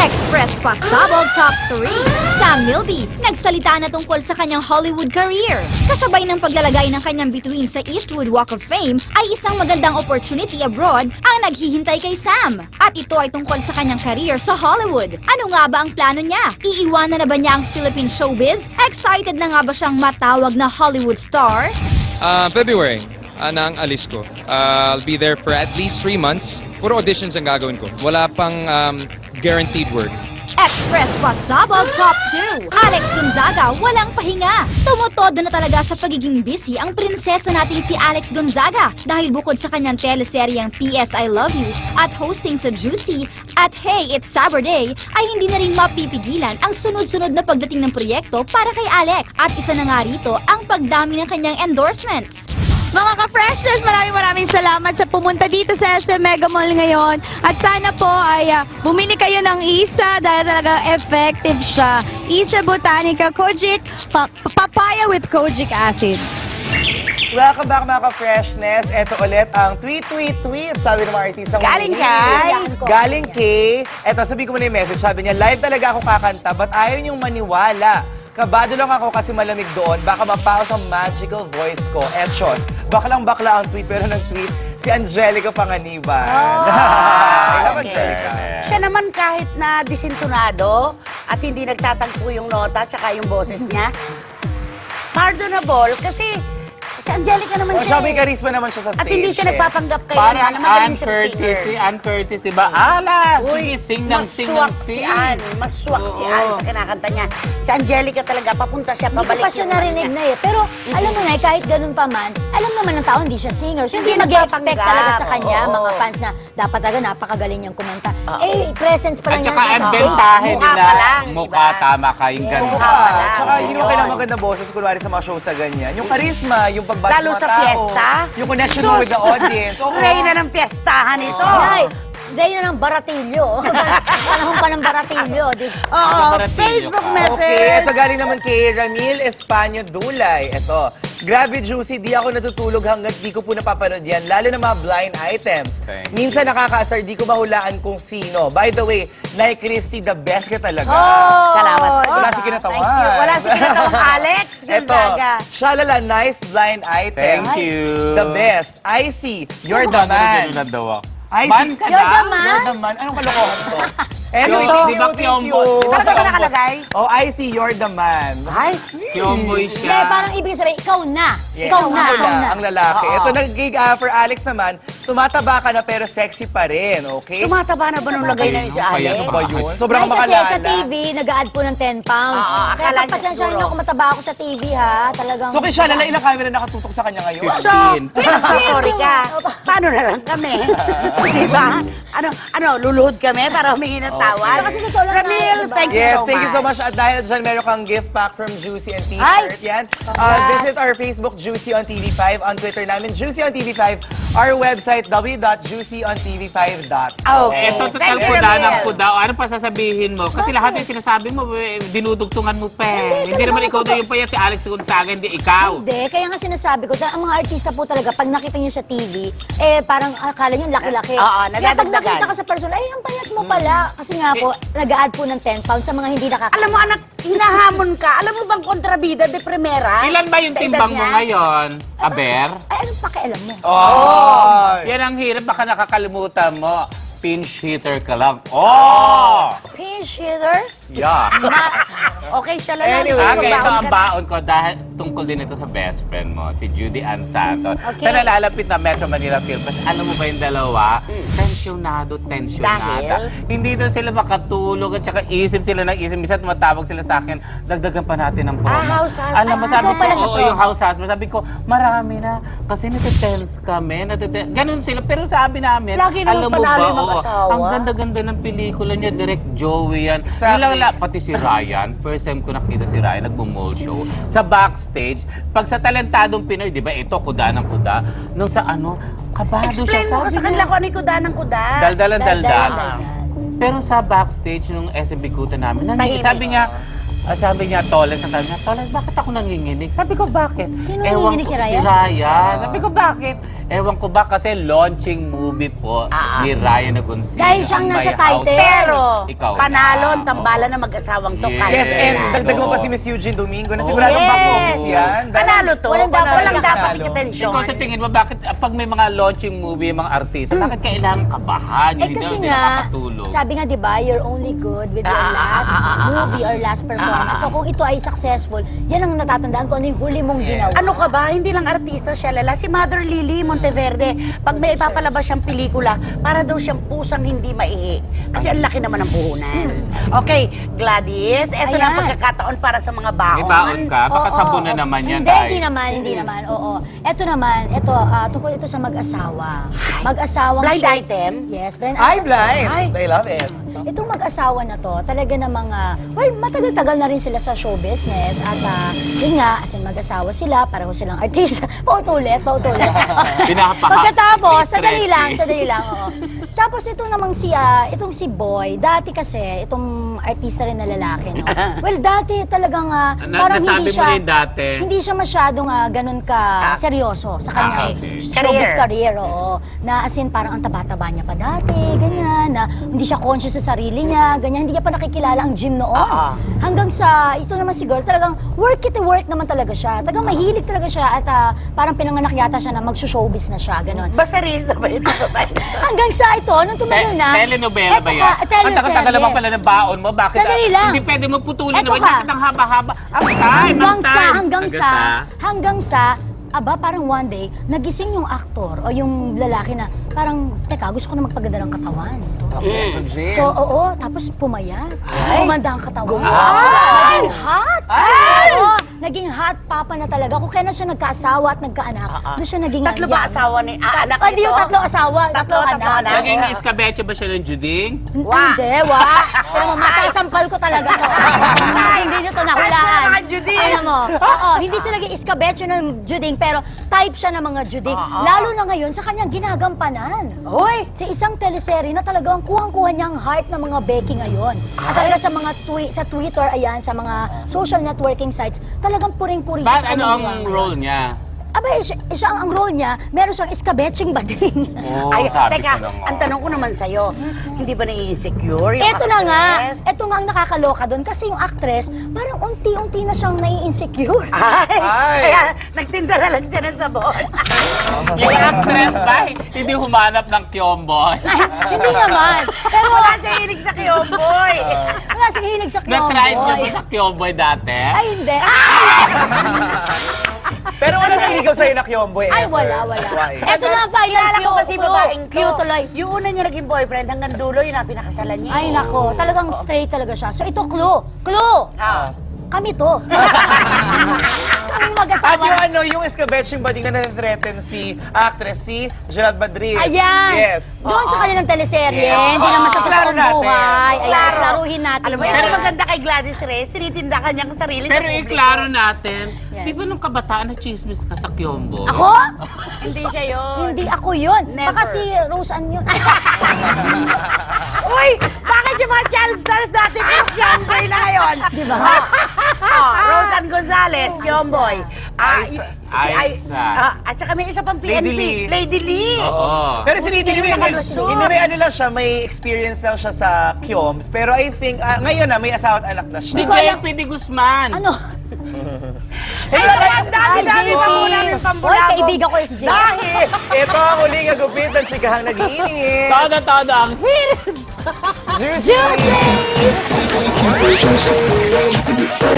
Express Pasabog Top 3. Sam Milby, nagsalita na tungkol sa kanyang Hollywood career. Kasabay ng paglalagay ng kanyang bituin sa Eastwood Walk of Fame ay isang magandang opportunity abroad ang naghihintay kay Sam. At ito ay tungkol sa kanyang career sa Hollywood. Ano nga ba ang plano niya? Iiwanan na ba niya ang Philippine showbiz? Excited na nga ba siyang matawag na Hollywood star? February, ang alis ko. I'll be there for at least 3 months. Puro auditions ang gagawin ko. Wala pang guaranteed work. Express Pasabog Top 2. Alex Gonzaga, walang pahinga. Tumutodo na talaga sa pagiging busy ang prinsesa nating si Alex Gonzaga dahil bukod sa kanyang teleseryeng P.S. I Love You at hosting sa Juicy at Hey, It's Saturday ay hindi na rin mapipigilan ang sunod-sunod na pagdating ng proyekto para kay Alex. At isa na nga rito ang pagdami ng kanyang endorsements. Mga ka-freshness, maraming salamat sa pumunta dito sa SM Mega Mall ngayon. At sana po ay bumili kayo ng isa dahil talaga effective siya. Isa Botanica Kojic, papaya with kojic acid. Welcome back mga ka-freshness. Ito ulit ang tweet. Sabi ng mga artistang Galing kay. Eto, sabi ko muna yung message. Sabi niya, live talaga ako kakanta, but ayaw niyong maniwala. Kabado lang ako kasi malamig doon. Baka mapaos ang magical voice ko. Etchos. Baklang-bakla ang tweet, pero nag-tweet si Angelica Panganiban. Angelica. Siya naman kahit na disintonado at hindi nagtatagpo yung nota tsaka yung boses niya, pardonable kasi si Angelica naman siya. Siya may charisma naman siya sa stage. At hindi siya nagpapanggap kayo Parang na magaling Ann siya singer. Curtis, si Ann Curtis, di ba? Ala, sige, sing ng sing. Maswak si Ann sa kinakanta niya. Si Angelica talaga, papunta siya, Hindi pabalik ko pa siya narinig na eh. Pero alam mo na, kahit ganun pa man, alam naman ng tao hindi siya singer. So hindi Hindi mag-expect nagpapanggap. talaga sa kanya, Oo. mga fans na dapat talaga napakagaling niyang kumanta. Eh, presence pa At lang saka niya ang sa bentahe Mukha nila, pa lang, mukha, diba? tama kayong ganda. Mukha pa lang. Tsaka hindi mo kailangan magandang boses kunwari sa mga show sa ganyan. Yung charisma, yung pagbati Lalo mga sa tao, fiesta. yung connection mo with the audience. Oo. Reyna ng fiestahan ito. Nay, Reyna ng Baratillo. Panahon pa ng Baratillo. Oo, Baratillo Facebook ka. message. Okay, ito galing naman kay Ramil Espanyo Dulay. Ito, grabe Juicy, di ako natutulog hanggat di ko po napapanood yan, lalo na mga blind items. Thank you. Minsan nakakaasar, di ko mahulaan kung sino. By the way, Nay Christy, the best ka talaga. Salamat po. Wala si kinatawan. Thank you. Wala si kinatawang Alex Ito, Gonzaga. shalala, nice blind item. Thank you. The best. I see, you're Ano the ba, man. ganun daw ako? I Man see. ka You're na? the man? You're the man. Anong kalokohan to? Anyway, Di thank ba you, thank you. Kyombo? Talaga ba nakalagay? Oh, I see, you're the man. Ay, Kyomboy Hindi, siya. parang ibig sabihin, ikaw na. Yes. Ikaw na, Ang ikaw na. ang lalaki. Oo. Ito nag-gig for Alex naman, tumataba ka na pero sexy pa rin, okay? tumataba na ba nung lagay na yun si Kaya Alex? Ano ba yun? Sobrang Ay, kasi makalala. sa TV, nag-a-add po ng 10 pounds. Oo, Kaya akala niya pagpasensya rin siguro. ako mataba ako sa TV, ha? Talagang... So, kay Shalala, ilang camera nakatutok sa kanya ngayon? So, pinagsasorry ka. Paano na lang kami? Diba? Ano, luluhod kami para humingi ng tawad? Kasi totoo lang Ramil, tayo, diba? thank you Yes, so much. thank you so much. At dahil dyan, meron kang gift pack from Juicy and Ay! T-shirt. Yan. Congrats. Visit our Facebook, Juicy on TV5. On Twitter namin, Juicy on TV5. Our website, www.juicyontv5.com. Okay. Ito, total Thank you, kuda ng Ramil. kuda. O ano pa sasabihin mo? Kasi lahat yung sinasabi mo, dinudugtungan mo pa. Hindi talaga naman ikaw ako na yung payat, si Alex Gonzaga, hindi ikaw. Hindi, kaya nga sinasabi ko, ang mga artista po talaga, pag nakita nyo sa TV, eh parang akala nyo laki-laki. Oo, Kaya pag nadadagdagan. nakita ka sa person, ay, ang payat mo pala. Kasi nga po, nag-a-add po ng 10 pounds sa mga hindi nakakita. Alam mo, anak, hinahamon ka. Alam mo bang kontrabida de primera? Ilan ba yung Sa edad timbang mo niya? ngayon? Aber? Ay, anong pakialam mo? Oh! Yan ang hirap, baka nakakalimutan mo. Pinch hitter ka lang. Oh! Pinch hitter? Yeah. Okay, siya lang. Anyway, Okay, ito ang Baon ka. baon ko dahil tungkol din ito sa best friend mo, si Judy Ann Santos. Okay. Sa nalalapit na Metro Manila Film Fest, alam mo ba yung dalawa? Tensyonado. Dahil? Hindi na sila makatulog at saka isip sila ng isip. Minsan tumatawag sila sa akin, dagdagan pa natin ng promo. House husband. Alam mo, sabi Ikaw ko, pala sa oo, promo. yung house husband. Sabi ko, marami na. Kasi natitense kami. Ganun sila. Pero sabi namin, Lagi naman alam mo panalo ba, yung mag-asawa. ang ganda-ganda ng pelikula niya, direct Joey yan. Exactly. Yun lang pati si Ryan, first time ko nakita si Ryan, nagmo-mall show. Sa backstage, pag sa talentadong Pinoy, di ba ito, kuda ng kuda, nung sa ano, kabado siya. Explain mo ko sa kanila kung ano yung kuda ng kuda. Daldalan, daldal. Daldal. Pero sa backstage, nung SM Bikutan namin, Tahimik. sabi niya, Sabi niya, Toles, sa kanya, Toles, bakit ako nanginginig? Sabi ko, bakit? Sino Ewan nanginginig, ko, si Ryan? Si Ryan. Sabi ko, bakit? Ewan ko ba kasi launching movie po ni Ryan Agoncillo. Dahil siyang ang nasa may house. title. Pero, Ikaw panalo na. ang tambalan ng mag-asawang to. Yes. kahit Yes, and kailan. dagdag mo Oo. pa si Miss Eugene Domingo na Oo. siguradong box Yes. office yan. Panalo to. Walang dapat Walang dapat panalo. ikatensyon. Ikaw sa tingin mo, bakit pag may mga launching movie, mga artista, bakit kailangan kabahan? Eh Hindi kasi hindi nga, nakakatulog. sabi nga 'di ba, you're only good with your last movie or last performance. So kung ito ay successful, yan ang natatandaan ko ano yung huli mong ginawa. Ano ka ba? Hindi lang artista siya, lala. Si Mother Lily Monteverde, pag may ipapalabas siyang pelikula, para daw siyang pusang hindi maihi. Kasi ang laki naman ng puhunan. Okay, Gladys, eto na ang Ayan. pagkakataon para sa mga baon. May baon ka? Baka Oo, sabon na oo. naman yan, Hindi, Tay. hindi naman. Oo. Ito naman, tungkol ito sa mag-asawa. Mag-asawang Blind show- item? Yes, blind Ay, item. blind! Ay. I love it. Itong mag-asawa na to, talaga namang, well, matagal-tagal na rin sila sa show business. At yun nga, as in mag-asawa sila, pareho silang artista. Pautulit. Pagkatapos, May sadali lang, oo. Tapos ito namang itong si Boy, dati kasi, itong artista rin na lalaki, no? Well, dati talagang, parang nasabi hindi mo siya, rin dati. hindi siya masyadong ganun ka seryoso sa kanyang okay. showbiz career, oo. Na as in, parang ang taba-taba niya pa dati, ganyan, na hindi siya conscious sa sarili niya, ganyan, hindi niya pa nakikilala ang gym noon. Hanggang sa, ito naman si girl, talagang work naman talaga siya. Talagang mahilig talaga siya at parang pinanganak yata siya na magsushowbiz na siya, ganun. Basarista ba ito? Hanggang sa ito, nung tumagal na. Telenovela ba yan? Ang tagal-tagal naman pala ng baon mo. Bakit? Sandali lang. Hindi pwede mo putulin Eto naman. ka. Bakit ang haba-haba? Ang time, ang time. Hanggang sa, parang one day, nagising yung aktor o yung lalaki na parang, teka, gusto ko na magpaganda ng katawan. So, oo, tapos pumayat. Pumanda ang katawan. Naging hot. Oo, naging hot papa na talaga. Kung kailan siya nagkaasawa at nagkaanak, doon siya naging Tatlo ba yan. asawa ni anak Hindi yung nito? tatlong asawa, tatlong tatlong anak. anak. Naging iskabeche ba siya ng Juding? Hindi, Pero masasampal ko talaga to. Hindi nyo to nahulaan. At mga Juding. Alam mo, oo, hindi siya naging iskabeche ng Juding, pero type siya ng mga Juding. Lalo na ngayon, sa kanyang ginagampanan. Hoy! Sa isang teleserye na talagang kuhang-kuha niya ang heart ng mga Becky ngayon. At talaga sa mga sa Twitter, ayan, sa mga social networking sites, talagang puring-puri siya sa Ano kanyang ang gawa role ngayon. niya? Aba, siya ang role niya, meron siyang iskabetsing bading. Oh, Ay, sabi teka, ko na nga. ang tanong ko naman sa'yo, hindi ba nai-insecure yung Ito na nga, actress? ito nga ang nakakaloka doon kasi yung actress, parang unti-unti na siyang nai-insecure. Ay. Kaya nagtinda na lang siya ng sabon. Yung actress ba? Hindi humanap ng Kyomboy. Ay, hindi naman. Pero Wala siya hilig sa Kiyomboy. wala siyang hilig sa Na-try niyo ba Kyomboy. sa Kyomboy dati? Ay, hindi. Ay! Pero wala nang ligaw sa'yo na Kyomboy. Ay, ever. wala. Why? Ito na ang final Kilala ko kasi babaeng to. Cute tuloy. Yung una niya naging boyfriend hanggang dulo, yun ang pinakasalan niya. Ay, nako. Talagang straight talaga siya. So, ito, clue. Clue! Ah. Kami to. Kami mag-asawa. At yung escabeching bading na na-threaten si actress, si Gerald Madrid. Ayan. Yes. Doon sa kanilang teleserye, Yes. hindi naman sa Klaro totoong natin. buhay. Ayan, Klaro. klaruhin natin Alam mo, yan. pero maganda kay Gladys Reyes, tinitinda ka niyang sarili Pero sa publiko. iklaro natin, Yes. di ba nung kabataan na chismis ka sa Kyomboy? Ako? Hindi siya yun. Hindi ako yun. Never. Baka si Rose Ann yun. Uy! Bakit yung mga child stars natin yung Kyomboy na ngayon? Di ba? Rosan Gonzalez, Kyomboy. Aiza. At saka may isa pang Lady PNP, Lee. Lady Lee. Oo. Pero si Lady Lee, nakalusot. hindi may ano lang siya, may experience lang siya sa Kyoms. Pero I think, ngayon may asawa at anak na Si siya. ko alam. JP de Guzman. Ano? Ay, ang dami-dami pa muna ng Hoy, pambulabog. kaibigan ko yung si Jay. Dahil, Ito ang huling agupit ng chikahang nag-iinit. Todo ang hit! Juicy! Juicy!